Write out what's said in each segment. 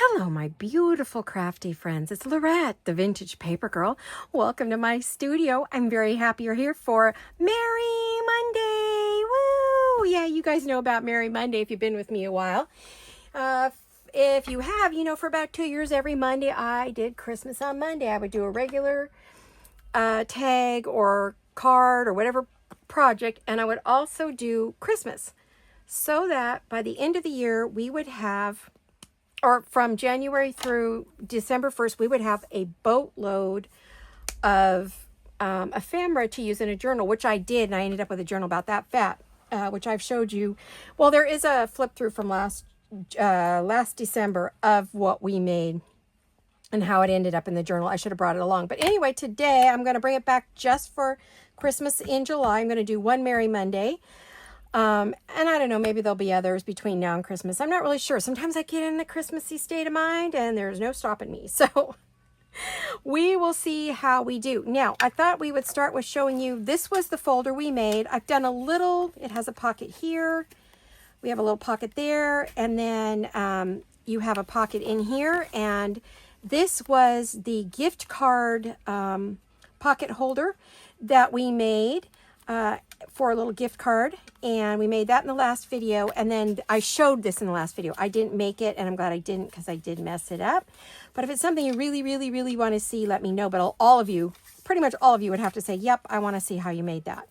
Hello, my beautiful crafty friends. It's Laurette, the Vintage Paper Girl. Welcome to my studio. I'm very happy you're here for Merry Monday. Woo! Yeah, you guys know about Merry Monday if you've been with me a while. If you have, you know, for about 2 years, every Monday I did Christmas on Monday. I would do a regular tag or card or whatever project, and I would also do Christmas, so that by the end of the year we would have, or from January through December 1st, we would have a boatload of ephemera to use in a journal, which I did, and I ended up with a journal about that fat, which I've showed you. Well, there is a flip through from last December of what we made and how it ended up in the journal. I should have brought it along. But anyway, today I'm going to bring it back just for Christmas in July. I'm going to do one Merry Monday. And I don't know, maybe there'll be others between now and Christmas. I'm not really sure. Sometimes I get in a Christmassy state of mind and there's no stopping me. So we will see how we do. Now, I thought we would start with showing you, this was the folder we made. I've done a little, it has a pocket here. We have a little pocket there. And then you have a pocket in here. And this was the gift card pocket holder that we made for a little gift card, and we made that in the last video, and then I showed this in the last video. I didn't make it, and I'm glad I didn't, because I did mess it up. But if it's something you really, really, really want to see, let me know. But all of you, pretty much all of you, would have to say, yep, I want to see how you made that.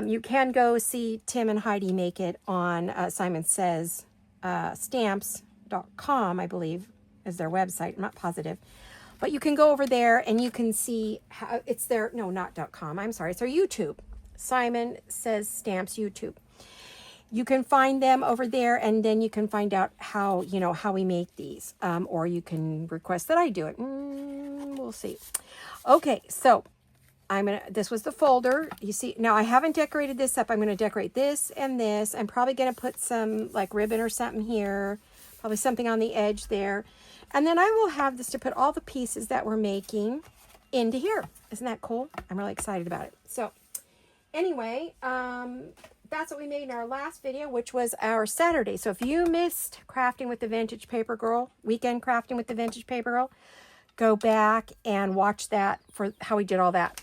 You can go see Tim and Heidi make it on Simon Says Stamps.com, I believe, is their website. I'm not positive. But you can go over there, and you can see how it's their, no, not .com, I'm sorry, it's their YouTube. Simon Says Stamps YouTube. You can find them over there, and then you can find out how, you know, how we make these, or you can request that I do it. We'll see. Okay, so this was the folder. You see, now I haven't decorated this up. I'm going to decorate this and this. I'm probably going to put some like ribbon or something here, probably something on the edge there. And then I will have this to put all the pieces that we're making into here. Isn't that cool? I'm really excited about it. So anyway, that's what we made in our last video, which was our Saturday. So if you missed Crafting with the Vintage Paper Girl, Weekend Crafting with the Vintage Paper Girl, go back and watch that for how we did all that.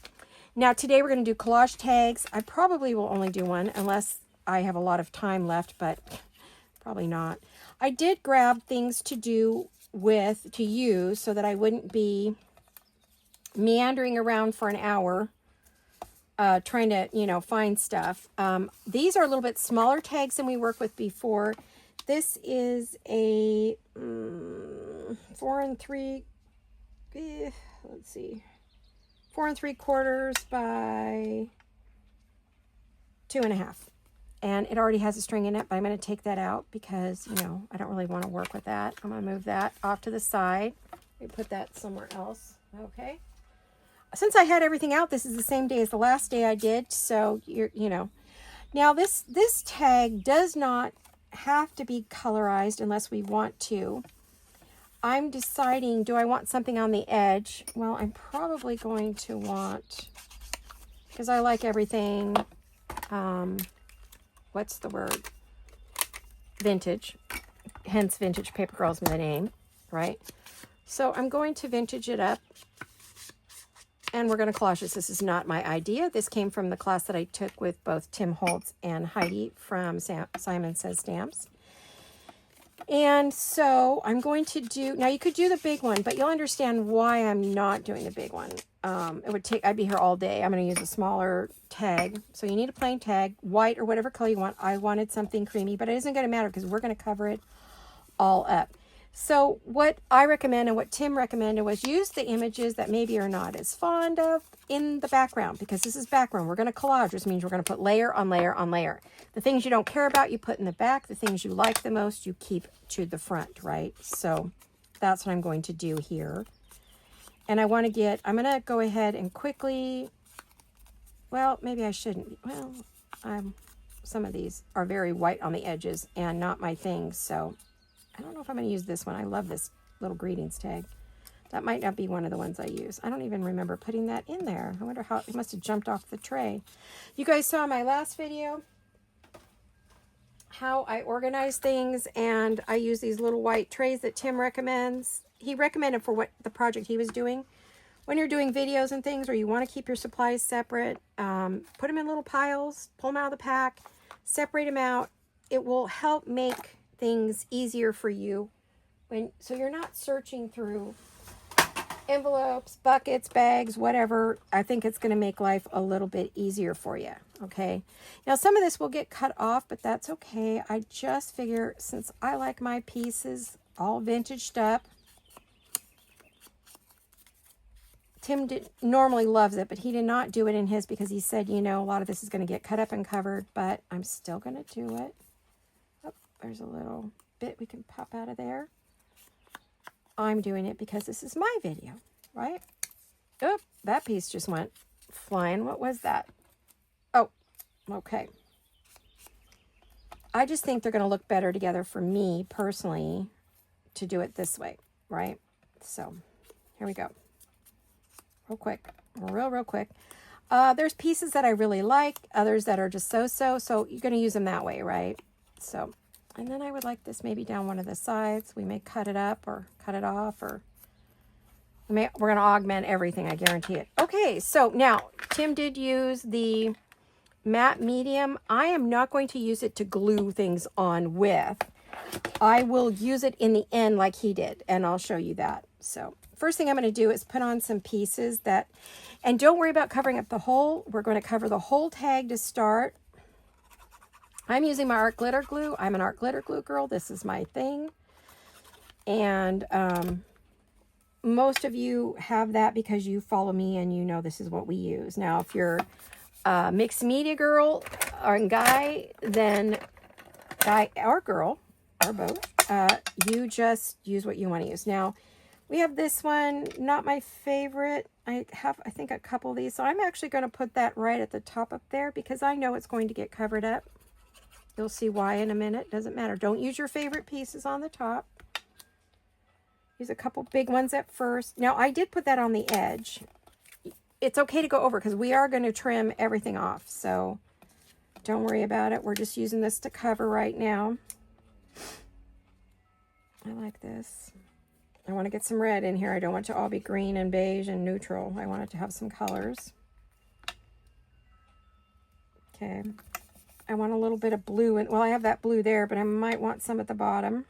Now today we're going to do collage tags. I probably will only do one unless I have a lot of time left, but probably not. I did grab things to do with, to use, so that I wouldn't be meandering around for an hour trying to, you know, find stuff. These are a little bit smaller tags than we worked with before. This is a 4 3/4 by 2.5. And it already has a string in it, but I'm going to take that out because, you know, I don't really want to work with that. I'm going to move that off to the side. We put that somewhere else. Okay. Since I had everything out, this is the same day as the last day I did, so you know. Now this tag does not have to be colorized unless we want to. I'm deciding, do I want something on the edge? Well, I'm probably going to want, because I like everything, what's the word? Vintage. Hence Vintage Paper Girl's the name, right? So I'm going to vintage it up. And we're going to collage this. This is not my idea. This came from the class that I took with both Tim Holtz and Heidi from Simon Says Stamps. And so I'm going to do, now you could do the big one, but you'll understand why I'm not doing the big one. It would take, I'd be here all day. I'm going to use a smaller tag. So you need a plain tag, white or whatever color you want. I wanted something creamy, but it isn't going to matter because we're going to cover it all up. So what I recommend and what Tim recommended was use the images that maybe you're not as fond of in the background, because this is background. We're going to collage, which means we're going to put layer on layer on layer. The things you don't care about, you put in the back. The things you like the most, you keep to the front, right? So that's what I'm going to do here. And I want to get, I'm going to go ahead and quickly, well, maybe I shouldn't. Well, some of these are very white on the edges and not my thing, so I don't know if I'm going to use this one. I love this little greetings tag. That might not be one of the ones I use. I don't even remember putting that in there. I wonder how it must have jumped off the tray. You guys saw my last video. how I organize things, and I use these little white trays that Tim recommends. He recommended for what the project he was doing. When you're doing videos and things, or you want to keep your supplies separate, put them in little piles, pull them out of the pack, separate them out. It will help make things easier for you so you're not searching through envelopes, buckets, bags, whatever. I think it's going to make life a little bit easier for you. Okay. Now some of this will get cut off, but that's okay. I just figure, since I like my pieces all vintaged up, Tim normally loves it, but he did not do it in his because he said, you know, a lot of this is going to get cut up and covered, but I'm still going to do it. Oh, there's a little bit we can pop out of there. I'm doing it because this is my video, right? Oh, that piece just went flying. What was that? Oh, okay. I just think they're going to look better together for me personally to do it this way, right? So here we go. Real quick, real quick. There's pieces that I really like, others that are just so you're going to use them that way, right? So, and then I would like this maybe down one of the sides. We may cut it up or cut it off, or we're going to augment everything, I guarantee it. Okay, so now Tim did use the matte medium. I am not going to use it to glue things on with. I will use it in the end like he did, and I'll show you that. So first thing I'm going to do is put on some pieces that, and don't worry about covering up the whole. We're going to cover the whole tag to start. I'm using my art glitter glue. I'm an art glitter glue girl. This is my thing. And most of you have that because you follow me and you know this is what we use. Now, if you're a mixed media girl or guy, then guy or girl, or both, you just use what you want to use. Now, we have this one, not my favorite. I have, I think, a couple of these. So I'm actually going to put that right at the top up there because I know it's going to get covered up. You'll see why in a minute. Doesn't matter. Don't use your favorite pieces on the top. Use a couple big ones at first. Now, I did put that on the edge. It's okay to go over because we are going to trim everything off. So don't worry about it. We're just using this to cover right now. I like this. I want to get some red in here. I don't want it to all be green and beige and neutral. I want it to have some colors. Okay. I want a little bit of blue. And well, I have that blue there, but I might want some at the bottom.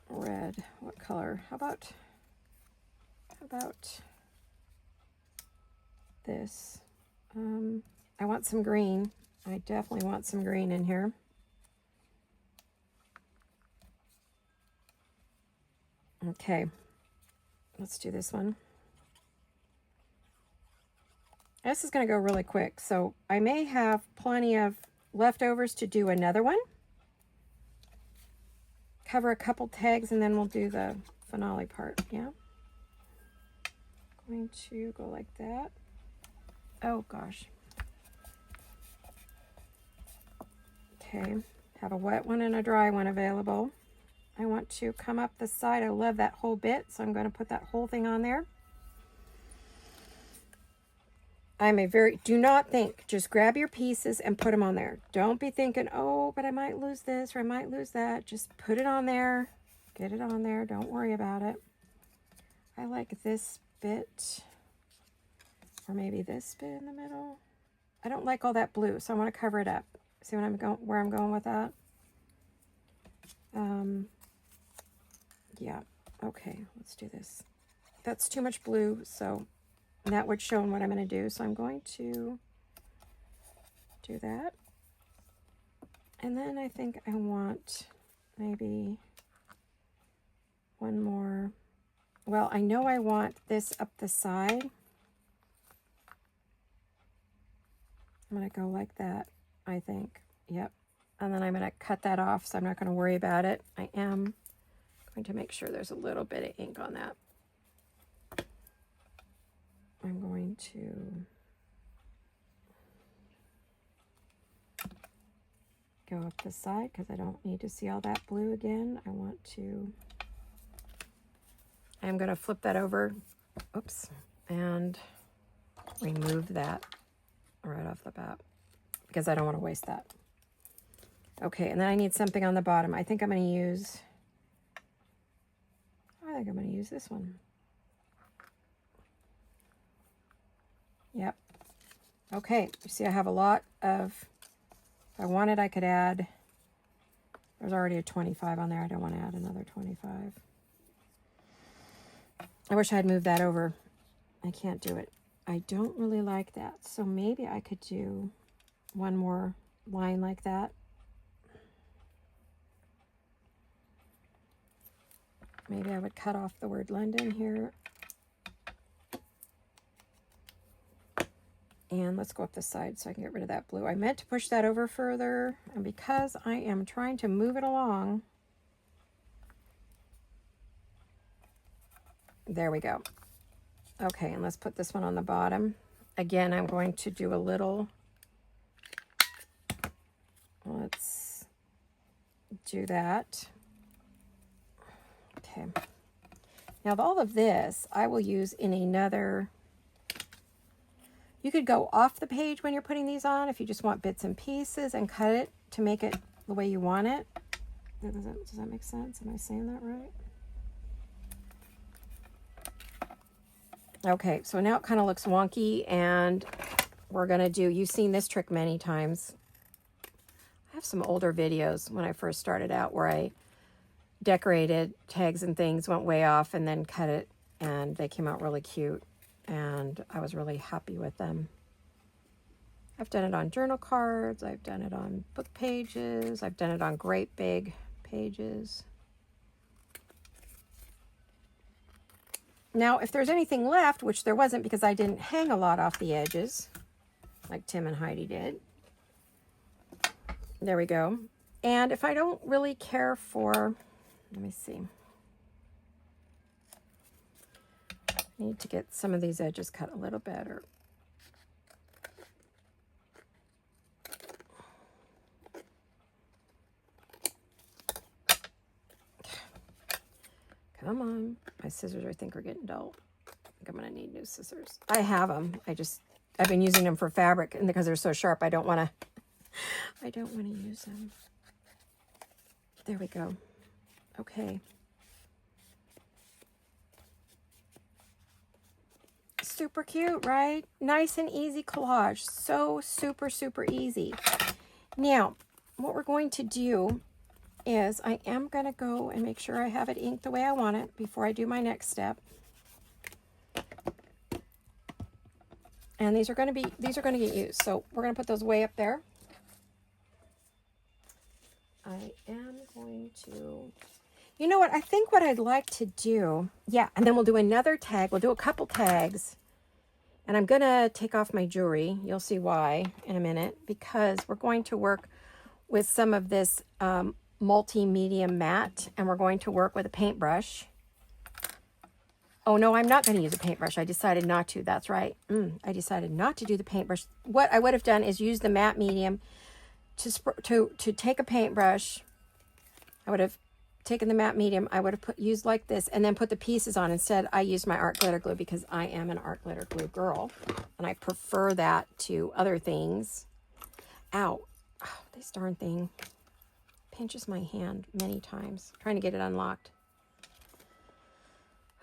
Red. What color? How about this? I want some green. I definitely want some green in here. Okay, let's do this one. This is going to go really quick, so I may have plenty of leftovers to do another one. Cover a couple tags and then we'll do the finale part. Yeah. Going to go like that. Oh gosh. Okay, have a wet one and a dry one available. I want to come up the side. I love that whole bit, so I'm going to put that whole thing on there. Do not think, just grab your pieces and put them on there. Don't be thinking, oh, but I might lose this or I might lose that. Just put it on there, get it on there. Don't worry about it. I like this bit, or maybe this bit in the middle. I don't like all that blue, so I want to cover it up. See what where I'm going with that? Yeah, okay, let's do this. That's too much blue, so that would show what I'm going to do. So I'm going to do that. And then I think I want maybe one more. Well, I know I want this up the side. I'm going to go like that, I think. Yep. And then I'm going to cut that off, so I'm not going to worry about it. I am going to make sure there's a little bit of ink on that. I'm going to go up the side because I don't need to see all that blue again. I'm going to flip that over. Oops. And remove that right off the bat because I don't want to waste that. Okay, and then I need something on the bottom. I think I'm going to use this one. Yep. Okay, you see I have a lot of, if I wanted I could add, there's already a 25 on there. I don't want to add another 25. I wish I had moved that over. I can't do it. I don't really like that. So maybe I could do one more line like that. Maybe I would cut off the word London here. And let's go up this side so I can get rid of that blue. I meant to push that over further, and because I am trying to move it along, there we go. Okay, and let's put this one on the bottom. Again, I'm going to do a little, let's do that. Okay. Now all of this I will use in another. You could go off the page when you're putting these on if you just want bits and pieces and cut it to make it the way you want it. Does that make sense? Am I saying that right? Okay, so now it kind of looks wonky, and we're going to do, you've seen this trick many times. I have some older videos when I first started out where I decorated tags and things, went way off, and then cut it, and they came out really cute, and I was really happy with them. I've done it on journal cards, I've done it on book pages, I've done it on great big pages. Now, if there's anything left, which there wasn't because I didn't hang a lot off the edges, like Tim and Heidi did. There we go. And if I don't really care for, let me see. I need to get some of these edges cut a little better. Come on. My scissors I think are getting dull. I think I'm going to need new scissors. I have them. I've been using them for fabric, and because they're so sharp, I don't want to use them. There we go. Okay. Super cute, right? Nice and easy collage. So super, super easy. Now, what we're going to do is I am going to go and make sure I have it inked the way I want it before I do my next step. And these are going to get used. So we're going to put those way up there. I am going to, you know what? I think what I'd like to do, yeah, and then we'll do another tag. We'll do a couple tags. And I'm going to take off my jewelry. You'll see why in a minute, because we're going to work with some of this multi-medium matte, and we're going to work with a paintbrush. Oh no, I'm not going to use a paintbrush. I decided not to. That's right. I decided not to do the paintbrush. What I would have done is use the matte medium to take a paintbrush. I would have taken the matte medium. I would have used like this and then put the pieces on. Instead, I used my art glitter glue because I am an art glitter glue girl, and I prefer that to other things. Ow! Oh, this darn thing pinches my hand many times trying to get it unlocked.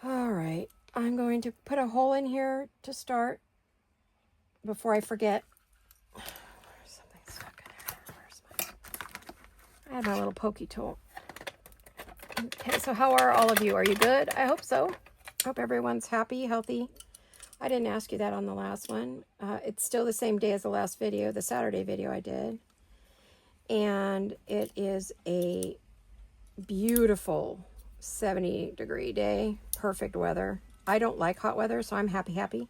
All right, I'm going to put a hole in here to start before I forget. Something stuck in there. I have my little pokey tool. Okay, so how are all of you? Are you good? I hope so. Hope everyone's happy, healthy. I didn't ask you that on the last one. It's still the same day as the last video, the Saturday video I did. And it is a beautiful 70-degree day. Perfect weather. I don't like hot weather, so I'm happy.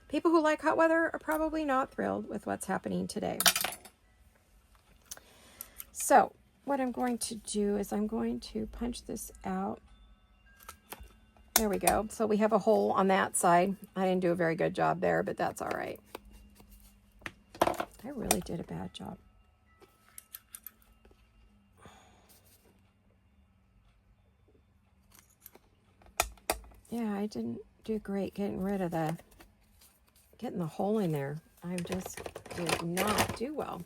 People who like hot weather are probably not thrilled with what's happening today. So what I'm going to do is I'm going to punch this out. There we go. So we have a hole on that side. I didn't do a very good job there, but that's all right. I really did a bad job. Yeah, I didn't do great getting rid of the getting the hole in there. I just did not do well.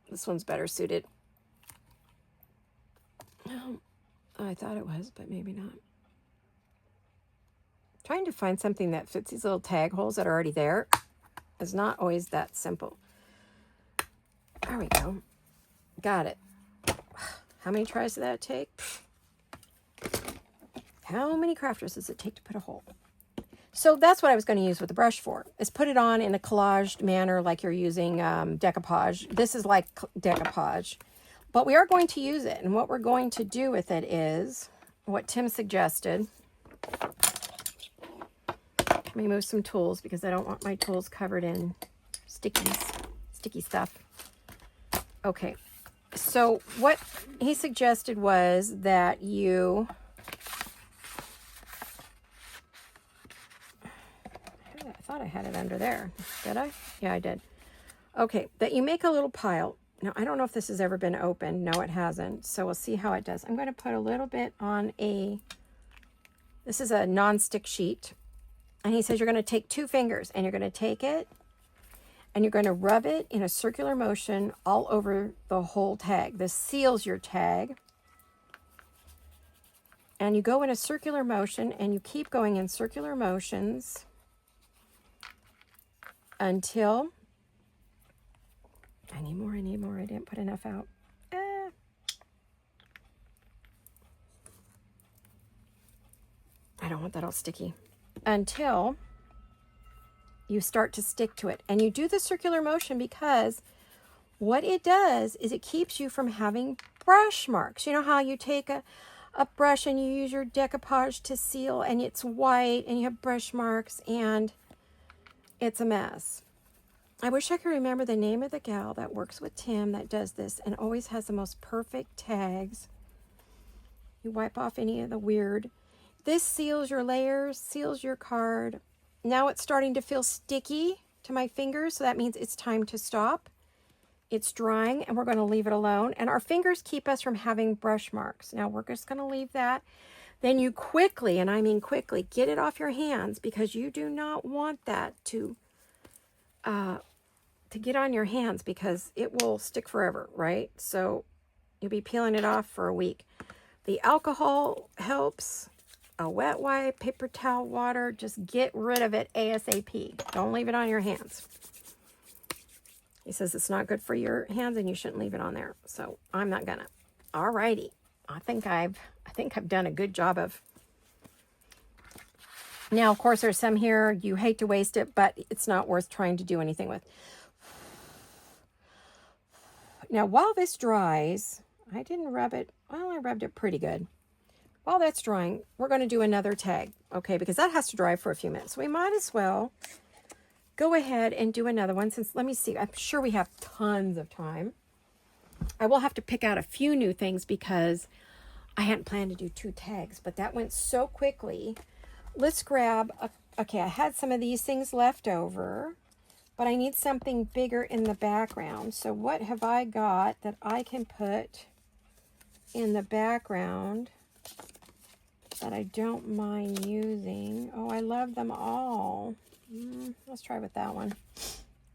This one's better suited. Oh, I thought it was, but maybe not. Trying to find something that fits these little tag holes that are already there is not always that simple. There we go. Got it. How many tries did that take? How many crafters does it take to put a hole? So that's what I was going to use with the brush for, is put it on in a collaged manner like you're using Decopage. This is like Decopage. But we are going to use it. And what we're going to do with it is what Tim suggested. Let me move some tools because I don't want my tools covered in sticky stuff. Okay. So what he suggested was that you... I thought I had it under there. Did I? Yeah, I did. Okay, that you make a little pile. Now, I don't know if this has ever been opened. No, it hasn't. So we'll see how it does. I'm going to put a little bit on this is a non-stick sheet. And he says you're going to take 2 fingers and you're going to take it and you're going to rub it in a circular motion all over the whole tag. This seals your tag. And you go in a circular motion and you keep going in circular motions until... I need more. I didn't put enough out. I don't want that all sticky. Until you start to stick to it. And you do the circular motion because what it does is it keeps you from having brush marks. You know how you take a brush and you use your decoupage to seal and it's white and you have brush marks and it's a mess. I wish I could remember the name of the gal that works with Tim that does this and always has the most perfect tags. You wipe off any of the weird. This seals your layers, seals your card. Now it's starting to feel sticky to my fingers, so that means it's time to stop. It's drying and we're going to leave it alone. And our fingers keep us from having brush marks. Now we're just going to leave that. Then you quickly, and I mean quickly, get it off your hands because you do not want that to get on your hands because it will stick forever, right? So you'll be peeling it off for a week. The alcohol helps. A wet wipe, paper towel, water, just get rid of it ASAP. Don't leave it on your hands. He says it's not good for your hands and you shouldn't leave it on there. So I'm not gonna. Alrighty. I think I've done a good job of. Now, of course, there's some here you hate to waste it, but it's not worth trying to do anything with. Now, while this dries, I didn't rub it. Well, I rubbed it pretty good. While that's drying, we're going to do another tag, okay? Because that has to dry for a few minutes. So we might as well go ahead and do another one since, let me see, I'm sure we have tons of time. I will have to pick out a few new things because I hadn't planned to do 2 tags, but that went so quickly. Let's grab, okay, I had some of these things left over, but I need something bigger in the background. So what have I got that I can put in the background that I don't mind using? Oh, I love them all. Let's try with that one.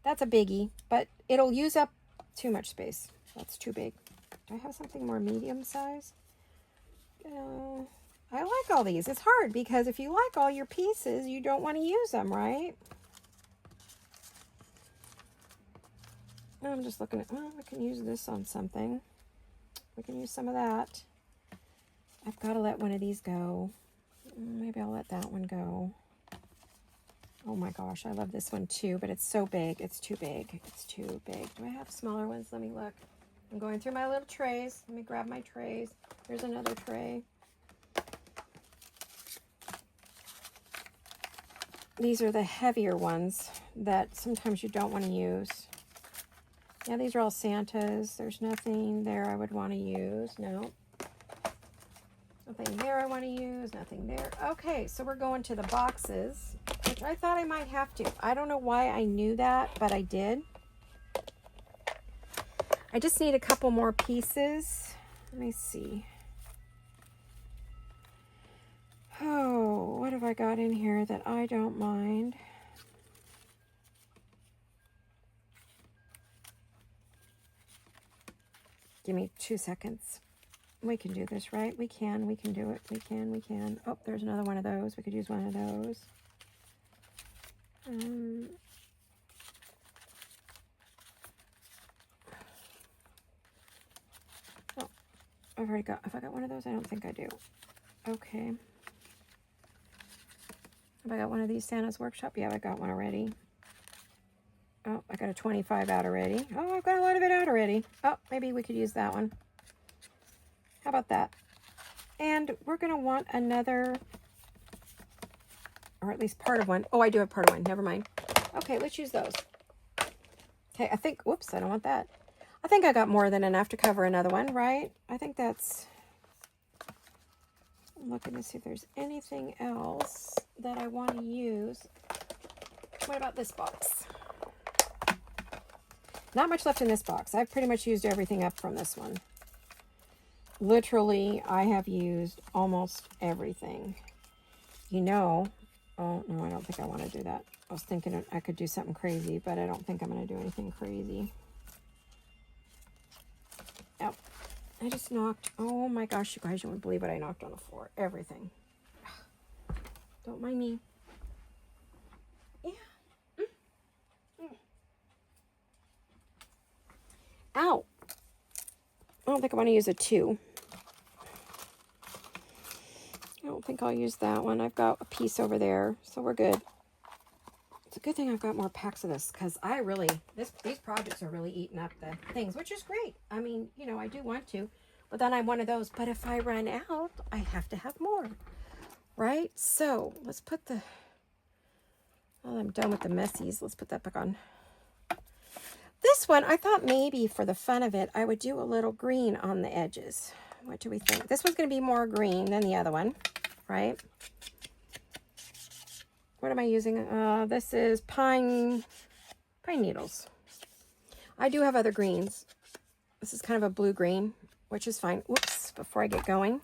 That's a biggie, but it'll use up too much space. That's too big. Do I have something more medium size? I like all these. It's hard because if you like all your pieces, you don't want to use them, right? I'm just looking at, well, I can use this on something. We can use some of that. I've got to let one of these go. Maybe I'll let that one go. Oh my gosh, I love this one too, but it's so big. It's too big. It's too big. Do I have smaller ones? Let me look. I'm going through my little trays. Let me grab my trays. There's another tray. These are the heavier ones that sometimes you don't want to use. Yeah, these are all Santas. There's nothing there I would want to use. No. Nothing there I want to use. Nothing there. Okay, so we're going to the boxes, which I thought I might have to. I don't know why I knew that, but I did. I just need a couple more pieces. Let me see. Oh, what have I got in here that I don't mind? Give me 2 seconds. We can do this, right? We can do it. We can. Oh, there's another one of those. We could use one of those. Oh, I've already got, have I got one of those? I don't think I do. Okay. Have I got one of these Santa's Workshop? Yeah, I got one already. Oh, I got a 25 out already. Oh, I've got a lot of it out already. Oh, maybe we could use that one. How about that? And we're going to want another, or at least part of one. Oh, I do have part of one. Never mind. Okay, let's use those. Okay, I think, whoops, I don't want that. I think I got more than enough to cover another one, right? I think that's, I'm looking to see if there's anything else that I want to use. What about this box? Not much left in this box. I've pretty much used everything up from this one. Literally, I have used almost everything. You know, oh, no, I don't think I want to do that. I was thinking I could do something crazy, but I don't think I'm going to do anything crazy. Oh, I just knocked, oh my gosh, you guys, you wouldn't believe what I knocked on the floor. Everything. Don't mind me. Yeah. Ow. I don't think I want to use a 2. I don't think I'll use that one. I've got a piece over there, so we're good. It's a good thing I've got more packs of this, because I really, these projects are really eating up the things, which is great. I mean, you know, I do want to, but then I'm one of those, but if I run out, I have to have more, right? So let's put the, well, I'm done with the messies. Let's put that back on. This one, I thought maybe for the fun of it, I would do a little green on the edges. What do we think? This one's going to be more green than the other one, right? What am I using? This is pine needles. I do have other greens. This is kind of a blue green, which is fine. Whoops, before I get going.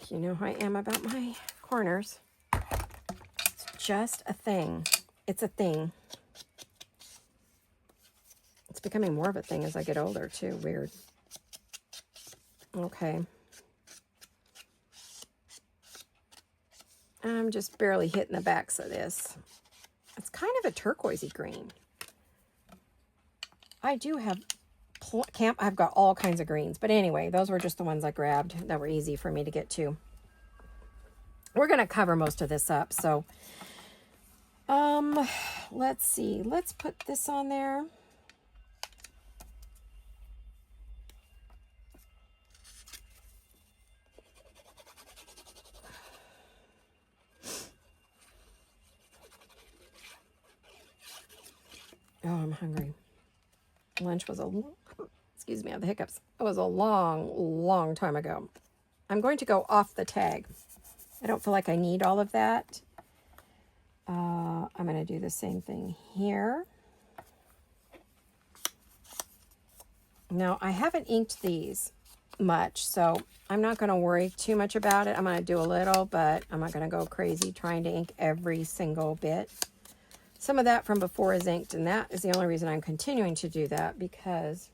You know how I am about my corners. It's just a thing. It's a thing. It's becoming more of a thing as I get older, too. Weird. Okay. I'm just barely hitting the backs of this. It's kind of a turquoisey green. I do have I've got all kinds of greens. But anyway, those were just the ones I grabbed that were easy for me to get to. We're going to cover most of this up. So, let's see. Let's put this on there. Oh, I'm hungry. Lunch was excuse me, I have the hiccups. It was a long time ago. I'm going to go off the tag. I don't feel like I need all of that. I'm going to do the same thing here. Now, I haven't inked these much, so I'm not going to worry too much about it. I'm going to do a little, but I'm not going to go crazy trying to ink every single bit. Some of that from before is inked, and that is the only reason I'm continuing to do that, because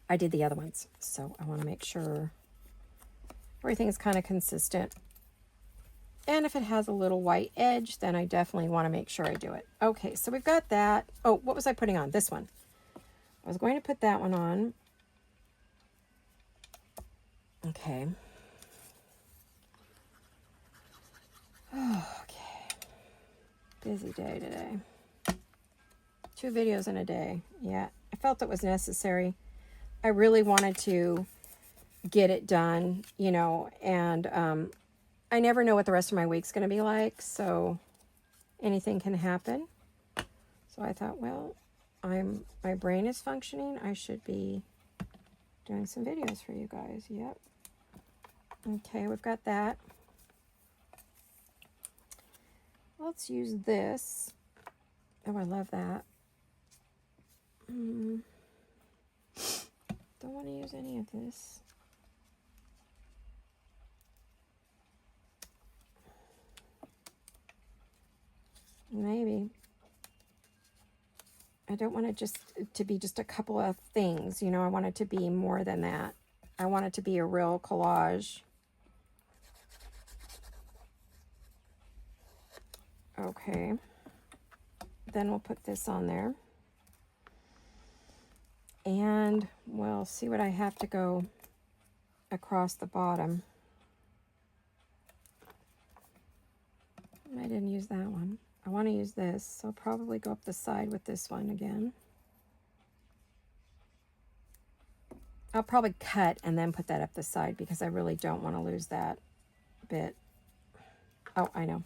I did the other ones. So I want to make sure everything is kind of consistent. And if it has a little white edge, then I definitely want to make sure I do it. Okay, so we've got that. Oh, what was I putting on? This one. I was going to put that one on. Okay. Oh, okay. Busy day today. 2 videos in a day. Yeah, I felt it was necessary. I really wanted to get it done, you know, and I never know what the rest of my week's going to be like, so anything can happen. So I thought, well, my brain is functioning. I should be doing some videos for you guys. Yep. Okay, we've got that. Let's use this. Oh, I love that. Don't want to use any of this. Maybe. I don't want it just to be just a couple of things, you know. I want it to be more than that. I want it to be a real collage. Okay. Then we'll put this on there. And we'll see what I have to go across the bottom. I didn't use that one. I want to use this, so I'll probably go up the side with this one again. I'll probably cut and then put that up the side because I really don't want to lose that bit. Oh, I know.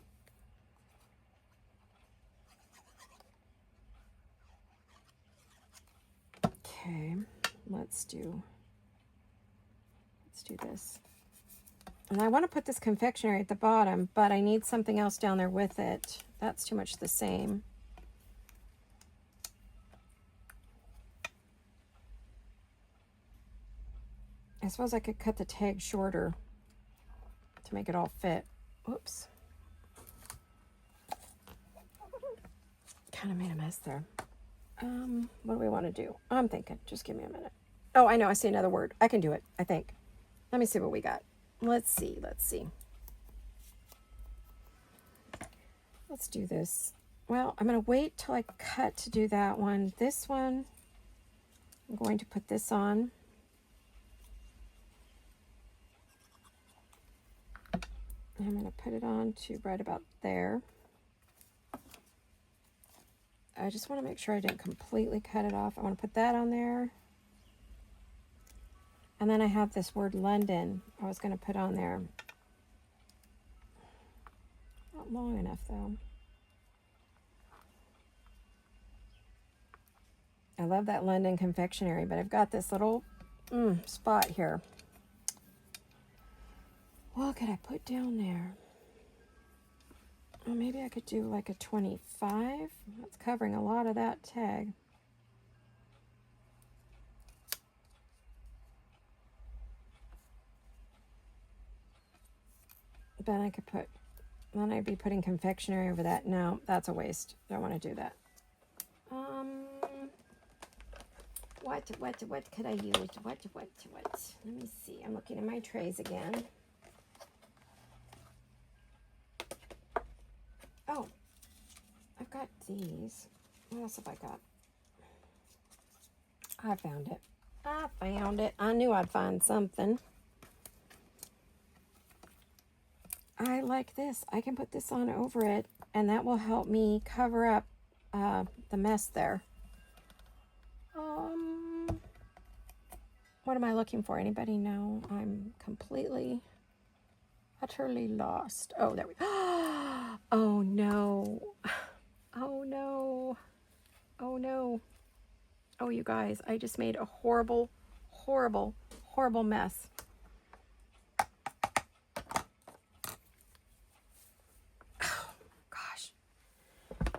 Okay, let's do this. And I want to put this confectionery at the bottom, but I need something else down there with it. That's too much the same. I suppose I could cut the tag shorter to make it all fit. Oops. Kind of made a mess there. What do we want to do? I'm thinking. Just give me a minute. Oh, I know. I see another word. I can do it, I think. Let me see what we got. Let's see. Let's do this. Well, I'm going to wait till I cut to do that one. This one, I'm going to put this on. I'm going to put it on to right about there. I just want to make sure I didn't completely cut it off. I want to put that on there. And then I have this word London I was going to put on there. Not long enough though. I love that London confectionery, but I've got this little spot here. What could I put down there? Well, maybe I could do like a 25. That's covering a lot of that tag. Then I could put, then I'd be putting confectionery over that. No, that's a waste. Don't want to do that. What could I use? What? Let me see. I'm looking at my trays again. Oh, I've got these. What else have I got? I found it. I knew I'd find something. I like this. I can put this on over it, and that will help me cover up the mess there. What am I looking for? Anybody know? I'm completely, utterly lost. Oh, there we go. Oh, no. Oh, no. Oh, no. Oh, you guys, I just made a horrible, horrible, horrible mess. Oh, gosh.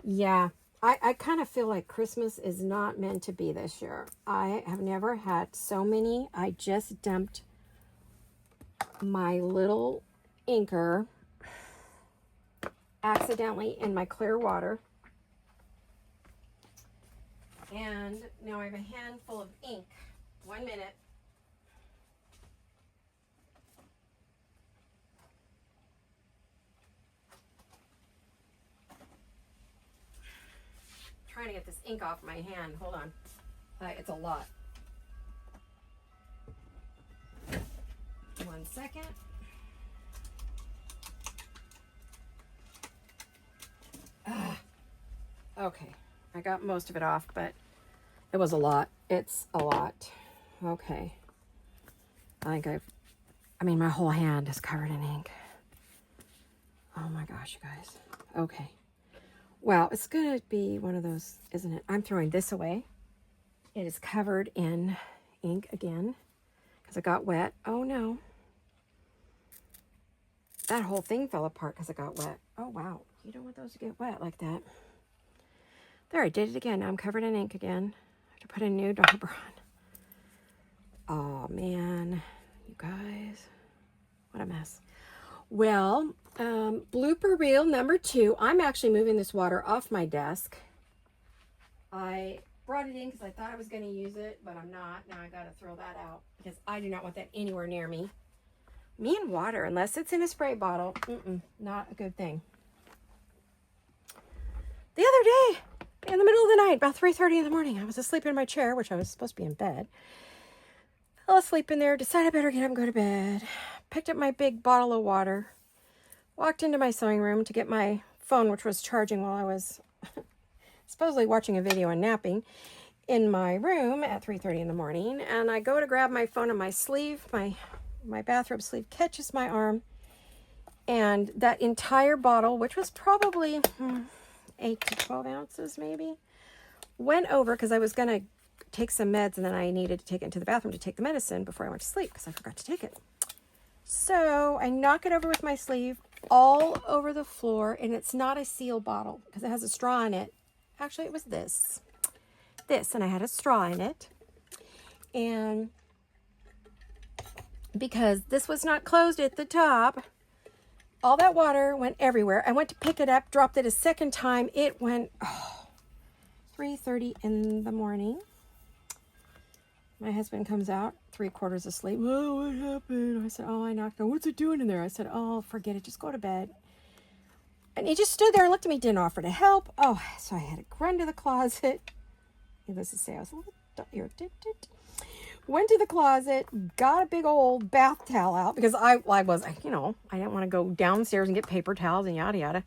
Yeah, I kind of feel like Christmas is not meant to be this year. I have never had so many. I just dumped my little inker accidentally in my clear water. And now I have a handful of ink. 1 minute. Trying to get this ink off my hand. Hold on. It's a lot. 1 second. Okay. I got most of it off, but it was a lot. It's a lot. Okay. I think my whole hand is covered in ink. Oh my gosh, you guys. Okay. Well, it's going to be one of those, isn't it? I'm throwing this away. It is covered in ink again because it got wet. Oh no. That whole thing fell apart because it got wet. Oh wow. You don't want those to get wet like that. There, I did it again. Now I'm covered in ink again. I have to put a new dauber on. Oh man, you guys, what a mess. Well, blooper reel number 2. I'm actually moving this water off my desk. I brought it in because I thought I was going to use it, but I'm not. Now I got to throw that out because I do not want that anywhere near me. Me and water, unless it's in a spray bottle, not a good thing. The other day, in the middle of the night, about 3:30 in the morning, I was asleep in my chair, which I was supposed to be in bed. Fell asleep in there, decided I better get up and go to bed. Picked up my big bottle of water, walked into my sewing room to get my phone, which was charging while I was supposedly watching a video and napping in my room at 3:30 in the morning. And I go to grab my phone, and my sleeve, my bathrobe sleeve catches my arm. And that entire bottle, which was probably 8 to 12 ounces maybe, went over because I was going to take some meds, and then I needed to take it into the bathroom to take the medicine before I went to sleep because I forgot to take it. So I knock it over with my sleeve all over the floor, and it's not a seal bottle because it has a straw in it. Actually, it was this, and I had a straw in it. And because this was not closed at the top, all that water went everywhere. I went to pick it up, dropped it a second time. It went 3:30 in the morning. My husband comes out, 3/4 asleep. Oh, what happened? I said, oh, I knocked on. What's it doing in there? I said, oh, forget it. Just go to bed. And he just stood there and looked at me, didn't offer to help. Oh, so I had to run to the closet. Needless to say, I was a little irritated. Went to the closet, got a big old bath towel out because I was, I didn't want to go downstairs and get paper towels and yada yada.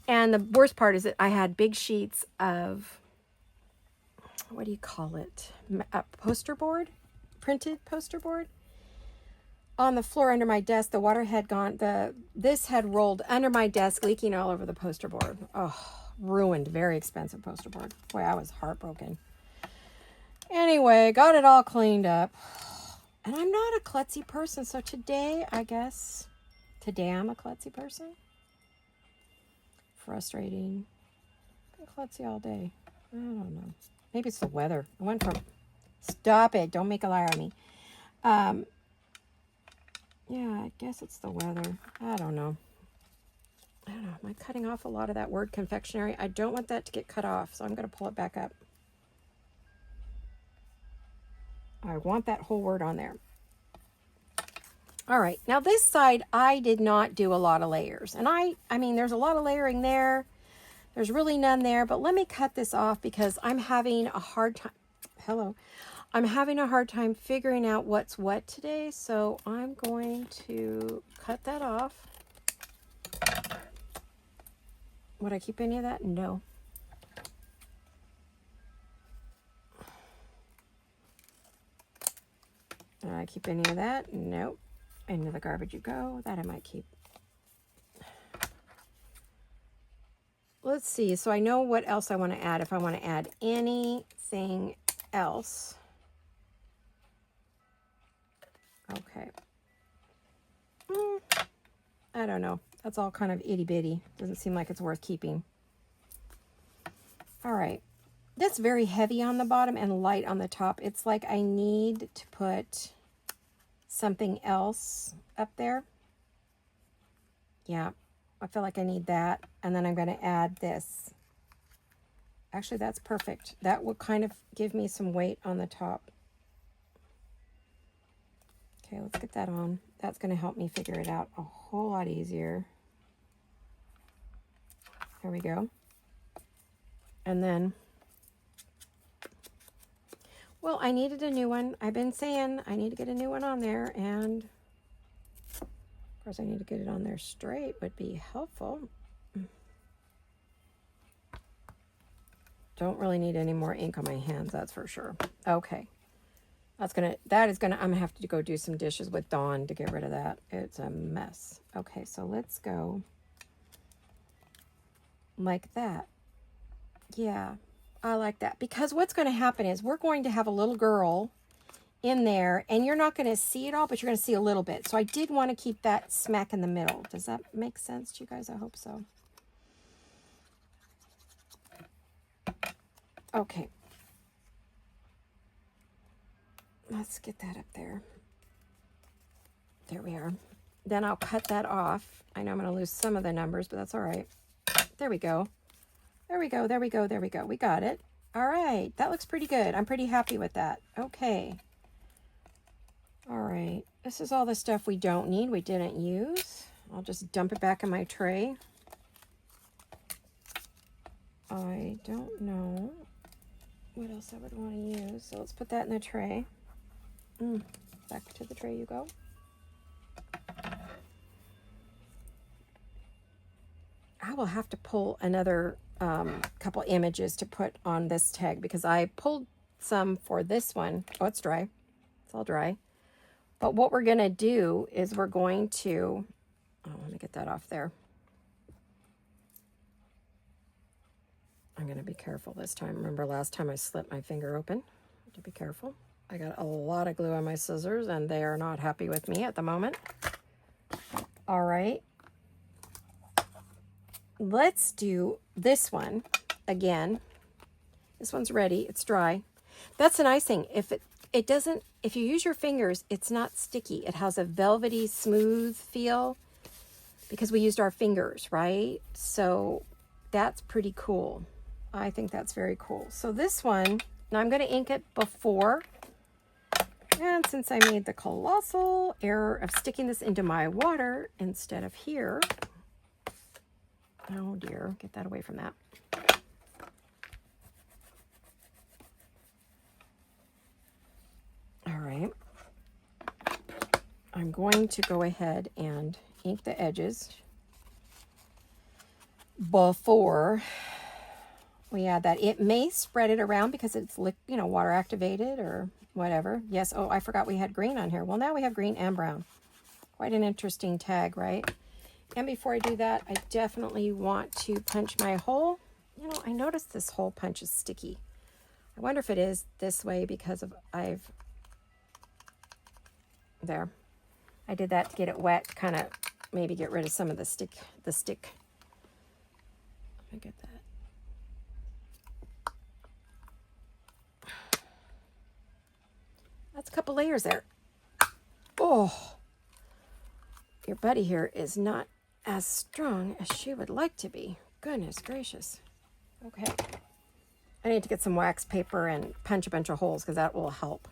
And the worst part is that I had big sheets of, what do you call it? A poster board, printed poster board on the floor under my desk. The water had gone, this had rolled under my desk, leaking all over the poster board. Oh, ruined, very expensive poster board. Boy, I was heartbroken. Anyway, got it all cleaned up. And I'm not a klutzy person, so today I'm a klutzy person. Frustrating. Been klutzy all day. I don't know. Maybe it's the weather. I went from, stop it, don't make a liar of me. Yeah, I guess it's the weather. I don't know. Am I cutting off a lot of that word confectionery? I don't want that to get cut off, so I'm going to pull it back up. I want that whole word on there. All right, now this side, I did not do a lot of layers. And I mean, there's a lot of layering there. There's really none there, but let me cut this off because I'm having a hard time. I'm having a hard time figuring out what's what today, so I'm going to cut that off. Would I keep any of that? No. Would I keep any of that? Nope. Into the garbage you go. That I might keep. Let's see. So I know what else I want to add. If I want to add anything else. Okay. I don't know. That's all kind of itty bitty. Doesn't seem like it's worth keeping. All right. That's very heavy on the bottom and light on the top. It's like I need to put something else up there. Yeah, I feel like I need that. And then I'm going to add this. Actually, that's perfect. That will kind of give me some weight on the top. Okay, let's get that on. That's going to help me figure it out a whole lot easier. There we go. And then, well, I needed a new one. I've been saying I need to get a new one on there, and of course I need to get it on there straight would be helpful. Don't really need any more ink on my hands, that's for sure. Okay. I'm gonna have to go do some dishes with Dawn to get rid of that. It's a mess. Okay, so let's go like that. Yeah, I like that. Because what's going to happen is we're going to have a little girl in there, and you're not going to see it all, but you're going to see a little bit. So I did want to keep that smack in the middle. Does that make sense to you guys? I hope so. Okay. let's get that up there. There we are. Then I'll cut that off. I know I'm going to lose some of the numbers, but that's all right. There we go. There we go. There we go. There we go. We got it. All right. That looks pretty good. I'm pretty happy with that. Okay. All right. This is all the stuff we don't need. We didn't use. I'll just dump it back in my tray. I don't know what else I would want to use. So let's put that in the tray. Back to the tray you go. I will have to pull another couple images to put on this tag because I pulled some for this one. Oh, it's dry. It's all dry. But what we're going to do is we're going to, let me get that off there. I'm going to be careful this time. Remember last time I slipped my finger open? I have to be careful. I got a lot of glue on my scissors and they are not happy with me at the moment. All right. Let's do this one again. This one's ready. It's dry. That's the nice thing. If you use your fingers, it's not sticky. It has a velvety, smooth feel because we used our fingers, right? So that's pretty cool. I think that's very cool. So this one, now I'm going to ink it before. And since I made the colossal error of sticking this into my water instead of here, oh dear, get that away from that. All right. I'm going to go ahead and ink the edges before we add that. It may spread it around because it's, water activated or whatever. Yes, oh, I forgot we had green on here. Well, now we have green and brown. Quite an interesting tag, right? And before I do that, I definitely want to punch my hole. I noticed this hole punch is sticky. I wonder if it is this way because there. I did that to get it wet, kind of maybe get rid of some of the stick. Let me get that. That's a couple layers there. Oh, your buddy here is not as strong as she would like to be. Goodness gracious. Okay. I need to get some wax paper and punch a bunch of holes because that will help.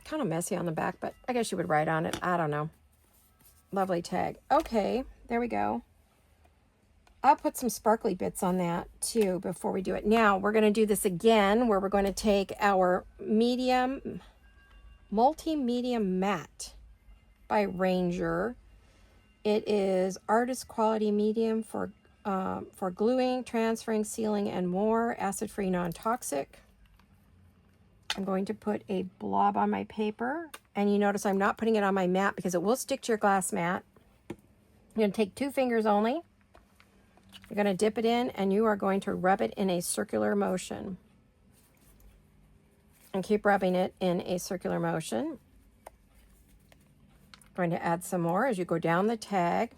Kind of messy on the back, but I guess you would write on it. I don't know. Lovely tag. Okay, there we go. I'll put some sparkly bits on that too before we do it. Now we're going to do this again where we're going to take our multi-medium matte by Ranger. It is artist quality medium for gluing, transferring, sealing, and more. Acid-free, non-toxic. I'm going to put a blob on my paper. And you notice I'm not putting it on my mat because it will stick to your glass mat. You're going to take 2 fingers only. You're going to dip it in and you are going to rub it in a circular motion. And keep rubbing it in a circular motion. Going to add some more as you go down the tag.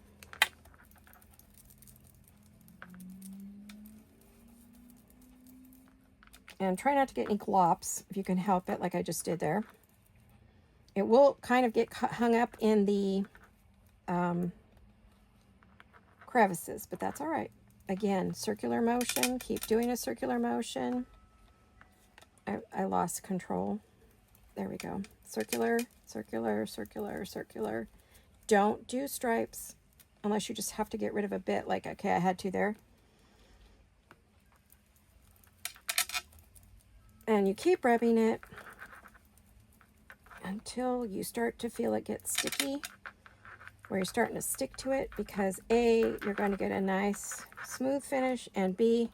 And try not to get any glops if you can help it, like I just did there. It will kind of get hung up in the crevices, but that's all right. Again, circular motion. Keep doing a circular motion. I lost control. There we go. Circular, circular, circular, circular. Don't do stripes unless you just have to get rid of a bit, like, okay, I had to there. And you keep rubbing it until you start to feel it get sticky, where you're starting to stick to it, because A, you're going to get a nice smooth finish, and B,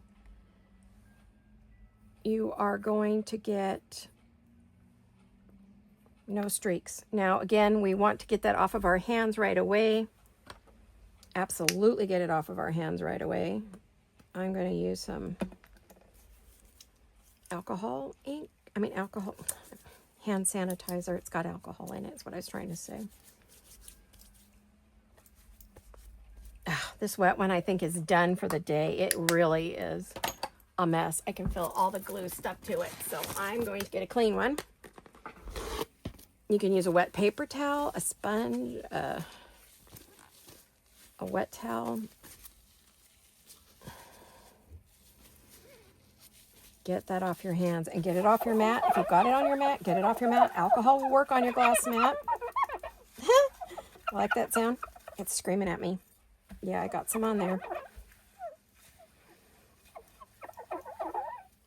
you are going to get no streaks. Now, again, we want to get that off of our hands right away. Absolutely get it off of our hands right away. I'm going to use some alcohol ink. Alcohol, hand sanitizer. It's got alcohol in it, is what I was trying to say. This wet one, I think, is done for the day. It really is. a mess. I can feel all the glue stuck to it. So I'm going to get a clean one. You can use a wet paper towel, a sponge, a wet towel. Get that off your hands and get it off your mat. If you've got it on your mat, get it off your mat. Alcohol will work on your glass mat. Like that sound? It's screaming at me. Yeah, I got some on there.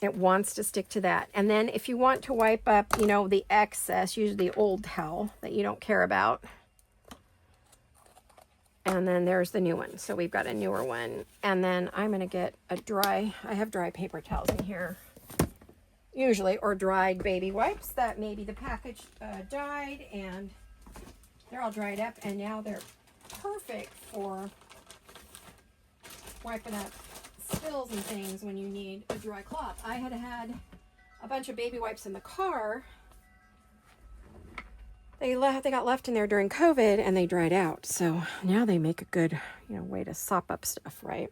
It wants to stick to that. And then if you want to wipe up, you know, the excess, use the old towel that you don't care about. And then there's the new one. So we've got a newer one. And then I'm going to get a dry, I have dry paper towels in here. Usually, or dried baby wipes that maybe the package died and they're all dried up. And now they're perfect for wiping up spills and things when you need a dry cloth. I had a bunch of baby wipes in the car. They got left in there during COVID and they dried out. So now they make a good, you know, way to sop up stuff, right?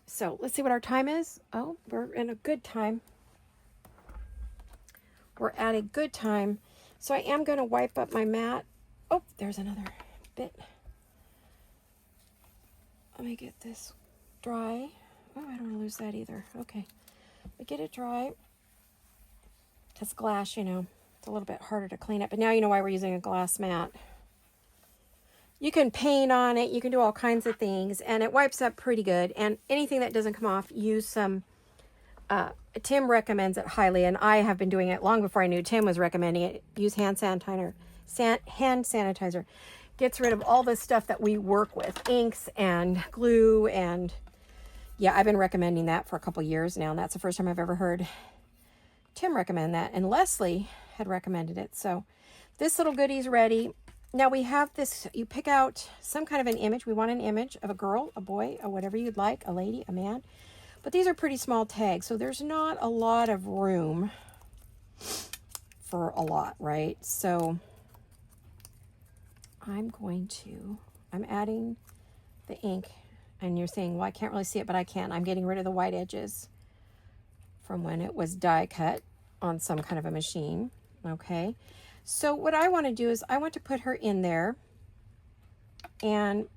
So let's see what our time is. Oh, we're in a good time. We're at a good time. So I am going to wipe up my mat. Oh, there's another bit. Let me get this dry. Oh, I don't want to lose that either. Okay. We get it dry. Because glass, you know, it's a little bit harder to clean up. But now you know why we're using a glass mat. You can paint on it. You can do all kinds of things. And it wipes up pretty good. And anything that doesn't come off, use some... Tim recommends it highly. And I have been doing it long before I knew Tim was recommending it. Use hand sanitizer. Hand sanitizer. Gets rid of all the stuff that we work with. Inks and glue and... Yeah, I've been recommending that for a couple years now. And that's the first time I've ever heard Tim recommend that. And Leslie had recommended it. So this little goodie's ready. Now we have this, you pick out some kind of an image. We want an image of a girl, a boy, or whatever you'd like, a lady, a man. But these are pretty small tags, so there's not a lot of room for a lot, right? So I'm adding the ink. And you're saying, well, I can't really see it, but I can. I'm getting rid of the white edges from when it was die cut on some kind of a machine. Okay. So what I want to do is I want to put her in there. And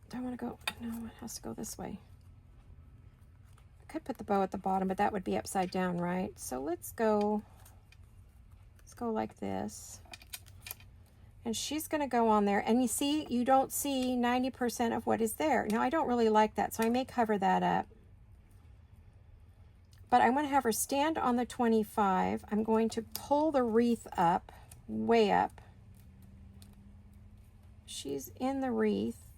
do I want to go? No, it has to go this way. I could put the bow at the bottom, but that would be upside down, right? So let's go like this. And she's going to go on there. And you see, you don't see 90% of what is there. Now, I don't really like that, so I may cover that up. But I want to have her stand on the 25. I'm going to pull the wreath up, way up. She's in the wreath.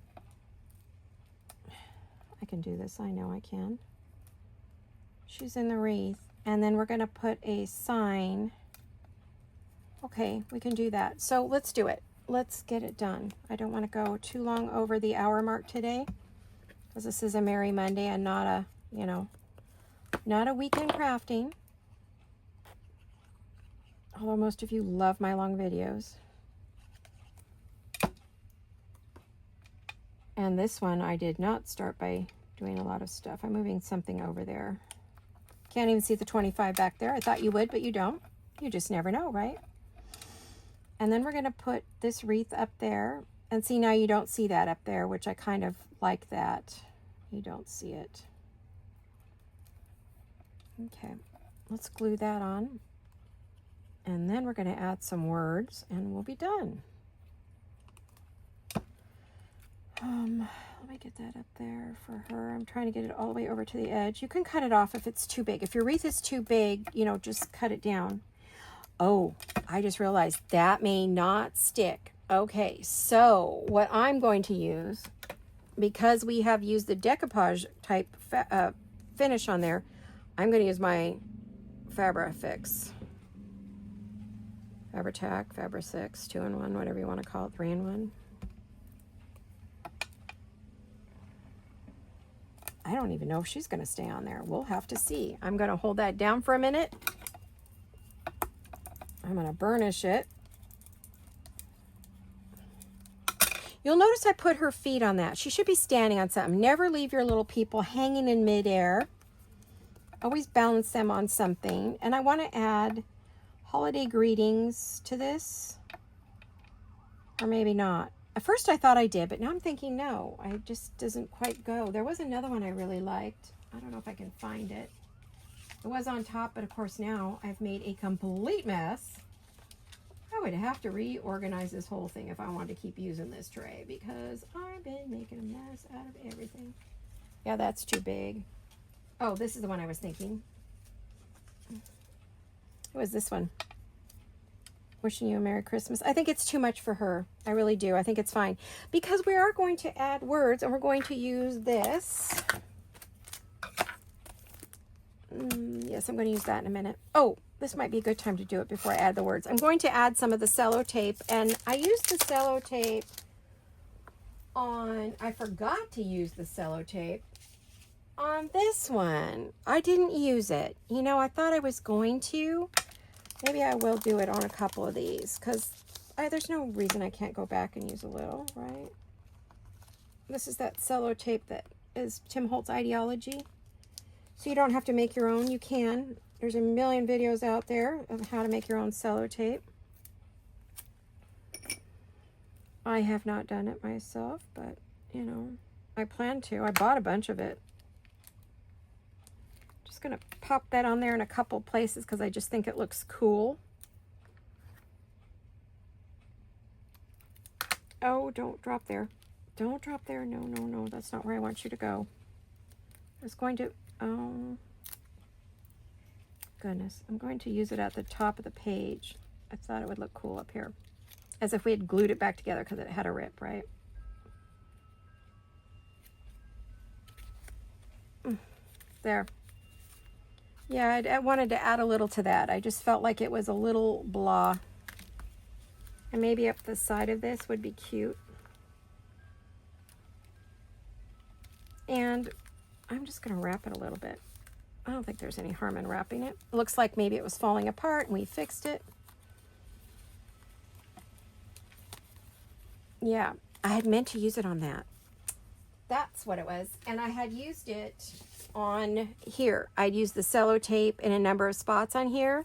I can do this. I know I can. She's in the wreath. And then we're going to put a sign. Okay, we can do that. So let's do it. Let's get it done. I don't want to go too long over the hour mark today because this is a Merry Monday and not a, you know, not a weekend crafting. Although most of you love my long videos. And this one I did not start by doing a lot of stuff. I'm moving something over there. Can't even see the 25 back there. I thought you would, but you don't. You just never know, right? And then we're going to put this wreath up there. And see, now you don't see that up there, which I kind of like that. You don't see it. Okay, let's glue that on. And then we're going to add some words and we'll be done. Let me get that up there for her. I'm trying to get it all the way over to the edge. You can cut it off if it's too big. If your wreath is too big, you know, just cut it down. Oh, I just realized that may not stick. Okay, so what I'm going to use, because we have used the Decopage type finish on there, I'm going to use my Fabri-Fix. Fabri-Tac, Fabri-Six, 2-in-1, whatever you want to call it, 3-in-1. I don't even know if she's going to stay on there. We'll have to see. I'm going to hold that down for a minute. I'm going to burnish it. You'll notice I put her feet on that. She should be standing on something. Never leave your little people hanging in midair. Always balance them on something. And I want to add holiday greetings to this. Or maybe not. At first I thought I did, but now I'm thinking no. It just doesn't quite go. There was another one I really liked. I don't know if I can find it. It was on top, but of course now I've made a complete mess. I would have to reorganize this whole thing if I wanted to keep using this tray because I've been making a mess out of everything. Yeah, that's too big. Oh, this is the one I was thinking. It was this one. Wishing you a Merry Christmas. I think it's too much for her. I really do. I think it's fine. Because we are going to add words and we're going to use this. Yes, I'm going to use that in a minute. Oh, this might be a good time to do it before I add the words. I'm going to add some of the Cellot Tape, and I used the Cellot Tape on, I forgot to use the Cellot Tape on this one. I didn't use it. You know, I thought I was going to. Maybe I will do it on a couple of these, because there's no reason I can't go back and use a little, right? This is that Cellot Tape that is Tim Holtz Ideology. So you don't have to make your own. You can. There's a million videos out there of how to make your own Cellot Tape. I have not done it myself, but, you know, I plan to. I bought a bunch of it. Just going to pop that on there in a couple places because I just think it looks cool. Oh, don't drop there. Don't drop there. No, no, no. That's not where I want you to go. I was going to... Oh, goodness. I'm going to use it at the top of the page. I thought it would look cool up here. As if we had glued it back together because it had a rip, right? There. Yeah, I wanted to add a little to that. I just felt like it was a little blah. And maybe up the side of this would be cute. And I'm just going to wrap it a little bit. I don't think there's any harm in wrapping it. It looks like maybe it was falling apart and we fixed it. Yeah, I had meant to use it on that. That's what it was. And I had used it on here. I'd used the Cellot Tape in a number of spots on here.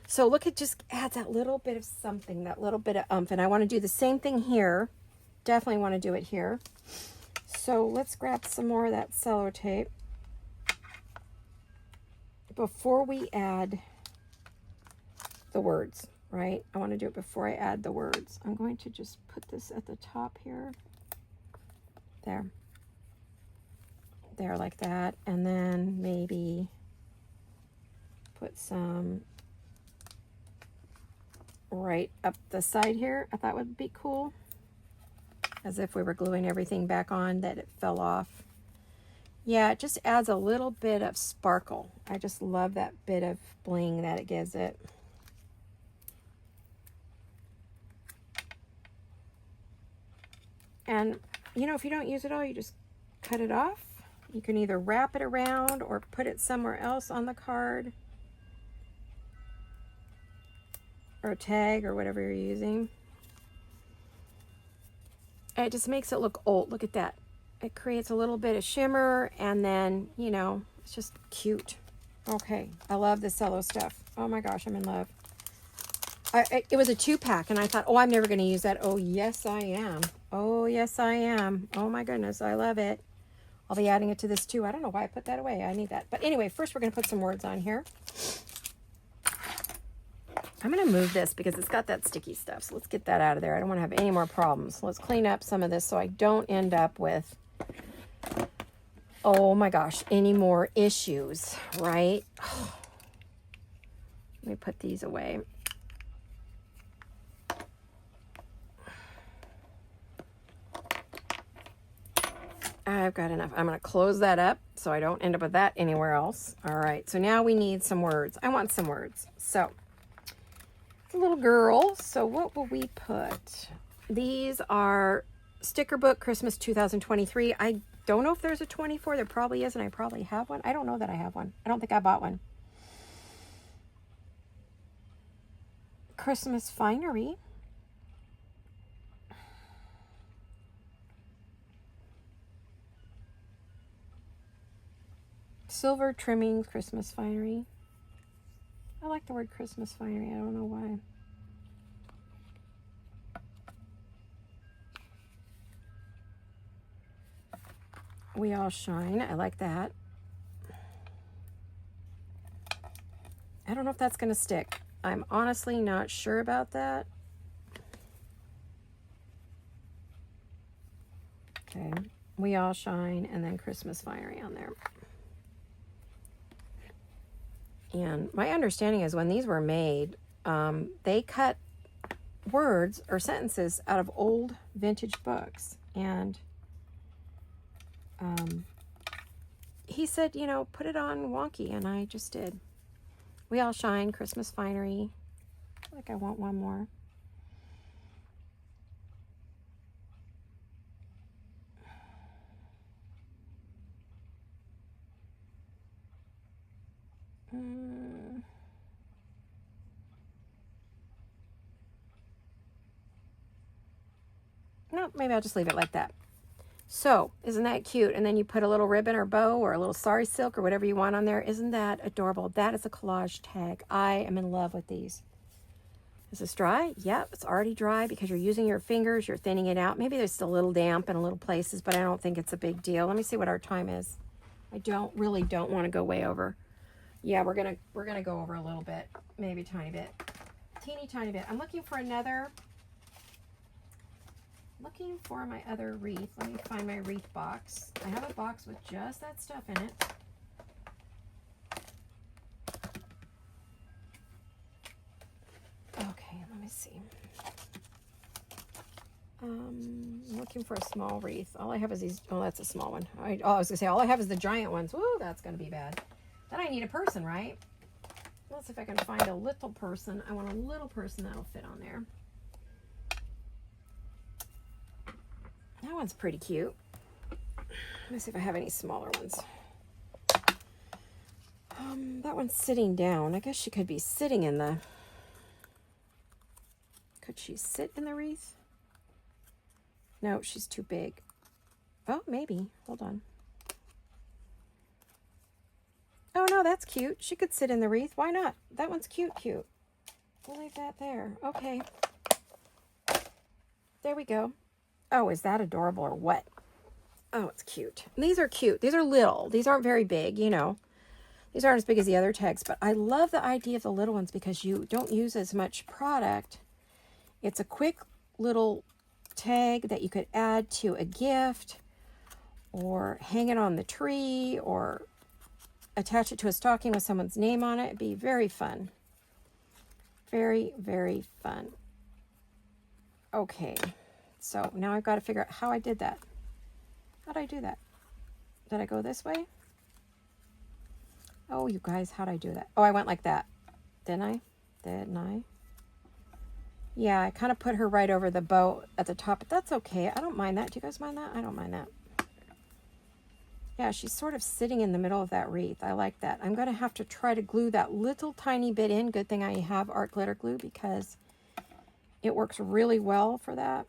So look, it just adds that little bit of something, that little bit of oomph. And I want to do the same thing here. Definitely want to do it here. So let's grab some more of that Cellot Tape before we add the words, right? I want to do it before I add the words. I'm going to just put this at the top here. There. There, like that. And then maybe put some right up the side here. I thought would be cool. As if we were gluing everything back on that it fell off. Yeah, it just adds a little bit of sparkle. I just love that bit of bling that it gives it. And, you know, if you don't use it all, you just cut it off. You can either wrap it around or put it somewhere else on the card. Or a tag or whatever you're using. And it just makes it look old. Look at that. It creates a little bit of shimmer and then, you know, it's just cute. Okay, I love the Cellot stuff. Oh my gosh, I'm in love. It was a 2-pack and I thought, oh, I'm never going to use that. Oh, yes, I am. Oh, yes, I am. Oh my goodness, I love it. I'll be adding it to this too. I don't know why I put that away. I need that. But anyway, first we're going to put some words on here. I'm going to move this because it's got that sticky stuff. So let's get that out of there. I don't want to have any more problems. Let's clean up some of this so I don't end up with, oh my gosh, any more issues, right? Let me put these away. I've got enough. I'm going to close that up so I don't end up with that anywhere else. All right, so now we need some words. I want some words. So it's a little girl. So what will we put? These are Sticker Book Christmas 2023. I don't know if there's a 24. There probably is, and I probably have one. I don't know that I have one. I don't think I bought one. Christmas Finery. silver trimming Christmas finery. I like the word Christmas finery. I don't know why. We All Shine. I like that. I don't know if that's going to stick. I'm honestly not sure about that. Okay. We All Shine, and then Christmas finery on there. And my understanding is when these were made, they cut words or sentences out of old vintage books. And he said, you know, put it on wonky, and I just did. We All Shine, Christmas finery. I feel like I want one more. No, maybe I'll just leave it like that. So, isn't that cute? And then you put a little ribbon or bow or a little sari silk or whatever you want on there. Isn't that adorable? That is a collage tag. I am in love with these. Is this dry? Yep, it's already dry because you're using your fingers. You're thinning it out. Maybe there's still a little damp in a little places, but I don't think it's a big deal. Let me see what our time is. I really don't want to go way over. Yeah, we're gonna go over a little bit, maybe a tiny bit, teeny tiny bit. I'm looking for my other wreath. Let me find my wreath box. I have a box with just that stuff in it. Okay, let me see. I'm looking for a small wreath. All I have is these. Oh, that's a small one. I was gonna say all I have is the giant ones. Woo, that's gonna be bad. Then I need a person, right? Let's see if I can find a little person. I want a little person that'll fit on there. That one's pretty cute. Let me see if I have any smaller ones. That one's sitting down. I guess she could be sitting in the... Could she sit in the wreath? No, she's too big. Oh, maybe. Hold on. Oh, no, that's cute. She could sit in the wreath. Why not? That one's cute. We'll leave that there. Okay. There we go. Oh, is that adorable or what? Oh, it's cute. And these are cute. These are little. These aren't very big, you know. These aren't as big as the other tags, but I love the idea of the little ones because you don't use as much product. It's a quick little tag that you could add to a gift or hang it on the tree or attach it to a stocking with someone's name on it. It'd be very fun. Very, very fun. Okay. So now I've got to figure out how I did that. How did I do that? Did I go this way? Oh, you guys, how did I do that? Oh, I went like that. Didn't I? Didn't I? Yeah, I kind of put her right over the bow at the top, but that's okay. I don't mind that. Do you guys mind that? I don't mind that. Yeah, she's sort of sitting in the middle of that wreath. I like that. I'm going to have to try to glue that little tiny bit in. Good thing I have art glitter glue because it works really well for that.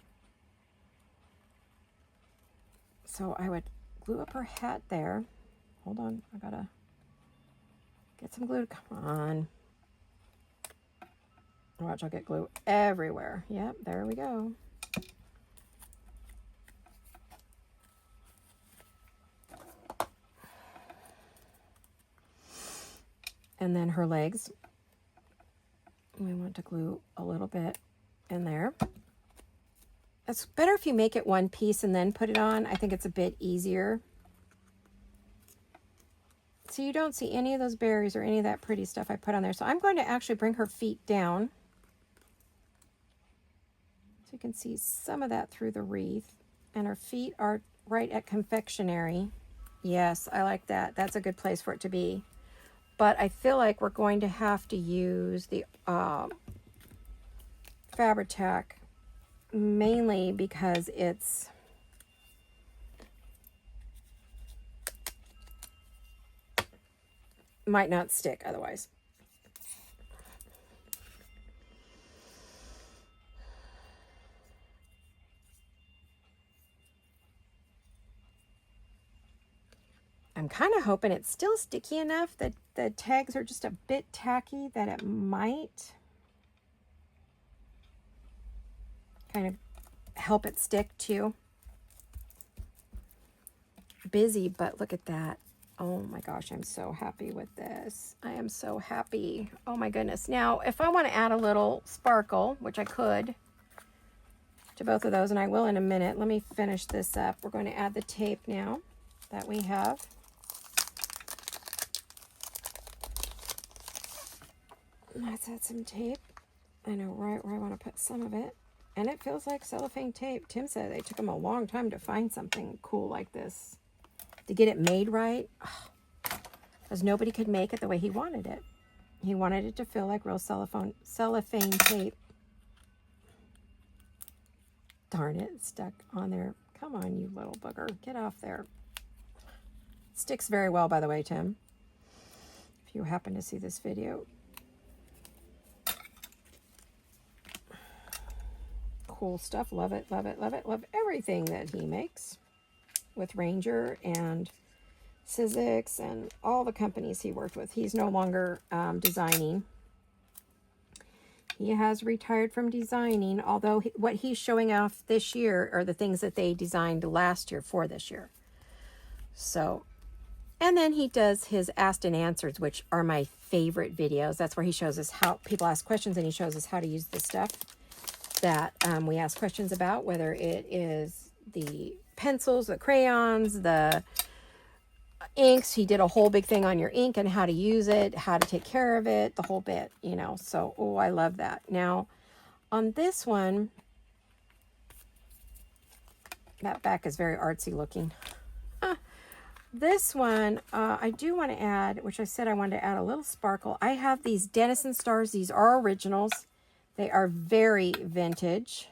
So I would glue up her hat there. Hold on, I gotta get some glue. Come on. Watch, I'll get glue everywhere. Yep, there we go. And then her legs. We want to glue a little bit in there. It's better if you make it one piece and then put it on. I think it's a bit easier. So you don't see any of those berries or any of that pretty stuff I put on there. So I'm going to actually bring her feet down. So you can see some of that through the wreath. And her feet are right at confectionery. Yes, I like that. That's a good place for it to be. But I feel like we're going to have to use the Fabri-Tac mainly because it's might not stick otherwise. I'm kind of hoping it's still sticky enough that the tags are just a bit tacky that it might kind of help it stick too. Busy, but look at that. Oh my gosh, I'm so happy with this. I am so happy. Oh my goodness. Now, if I want to add a little sparkle, which I could, to both of those, and I will in a minute. Let me finish this up. We're going to add the tape now that we have. Let's add some tape. I know right where I want to put some of it. And it feels like cellophane tape. Tim said they took him a long time to find something cool like this. To get it made right. Because nobody could make it the way he wanted it. He wanted it to feel like real cellophane tape. Darn it, it's stuck on there. Come on, you little booger. Get off there. It sticks very well, by the way, Tim. If you happen to see this video. Cool stuff. Love it, love it, love it. Love everything that he makes with Ranger and Sizzix and all the companies he worked with. He's no longer designing. He has retired from designing, although what he's showing off this year are the things that they designed last year for this year. So, and then he does his Asked and Answers, which are my favorite videos. That's where he shows us how people ask questions and he shows us how to use the stuff that we ask questions about, whether it is the pencils, the crayons, the inks. He did a whole big thing on your ink and how to use it, how to take care of it, the whole bit, you know. So, oh, I love that. Now, on this one, that back is very artsy looking. This one, I do want to add, which I said I wanted to add a little sparkle. I have these Denison stars. These are originals. They are very vintage.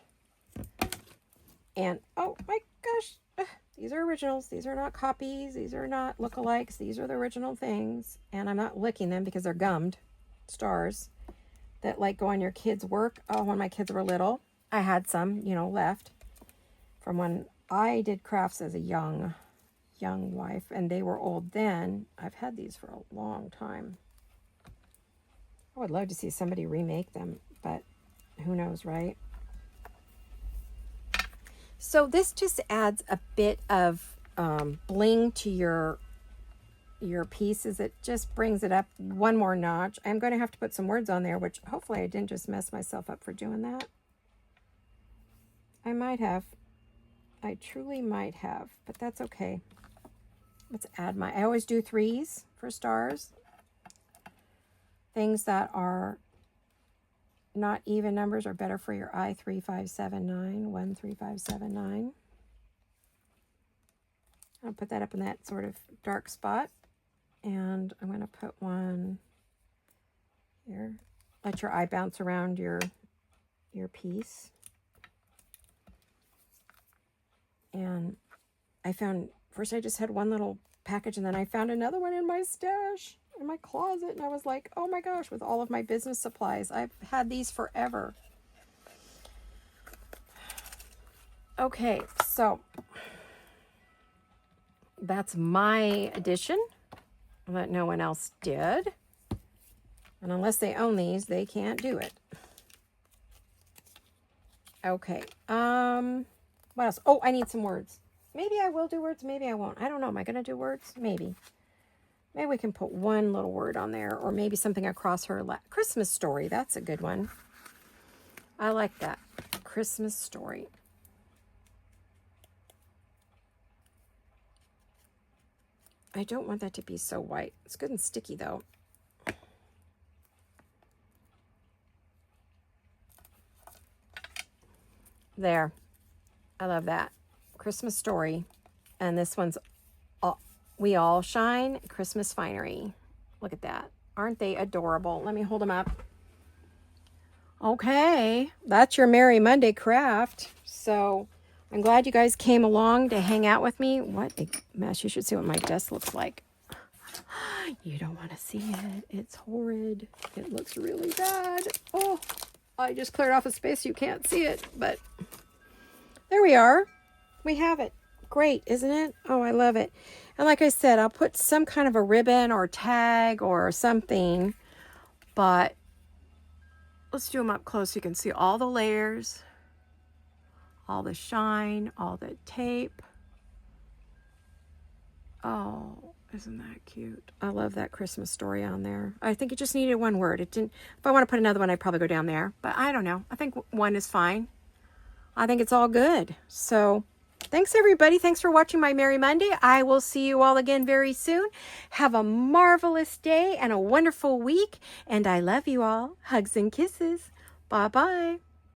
And, oh my gosh, these are originals. These are not copies. These are not lookalikes. These are the original things. And I'm not licking them because they're gummed stars that like go on your kids' work. Oh, when my kids were little, I had some, you know, left from when I did crafts as a young wife, and they were old then. I've had these for a long time. I would love to see somebody remake them, but who knows, right? So this just adds a bit of bling to your pieces. It just brings it up one more notch. I'm going to have to put some words on there, which hopefully I didn't just mess myself up for doing that. I might have. I truly might have, but that's okay. Let's add I always do 3s for stars. Things that are not even numbers are better for your eye. 3, 5, 7, 9. 1, 3, 5, 7, 9. I'll put that up in that sort of dark spot. And I'm going to put one here. Let your eye bounce around your piece. And I found, first I just had one little package, and then I found another one in my stash, in my closet, and I was like, oh my gosh, with all of my business supplies. I've had these forever. Okay, so that's my addition that no one else did. And unless they own these, they can't do it. Okay, what else? Oh, I need some words. Maybe I will do words, maybe I won't. I don't know. Am I going to do words? Maybe. Maybe we can put one little word on there, or maybe something across her Christmas story. That's a good one. I like that. Christmas story. I don't want that to be so white. It's good and sticky, though. There. I love that. Christmas story. And this one's We All Shine Christmas Finery. Look at that. Aren't they adorable? Let me hold them up. Okay. That's your Merry Monday craft. So I'm glad you guys came along to hang out with me. What a mess. You should see what my desk looks like. You don't want to see it. It's horrid. It looks really bad. Oh, I just cleared off a space. You can't see it, but there we are. We have it. Great, isn't it? Oh, I love it. And like I said, I'll put some kind of a ribbon or tag or something, but let's do them up close so you can see all the layers, all the shine, all the tape. Oh, isn't that cute? I love that Christmas story on there. I think it just needed one word. It didn't. If I want to put another one, I'd probably go down there. But I don't know. I think one is fine. I think it's all good. So thanks, everybody. Thanks for watching my Merry Monday. I will see you all again very soon. Have a marvelous day and a wonderful week. And I love you all. Hugs and kisses. Bye-bye.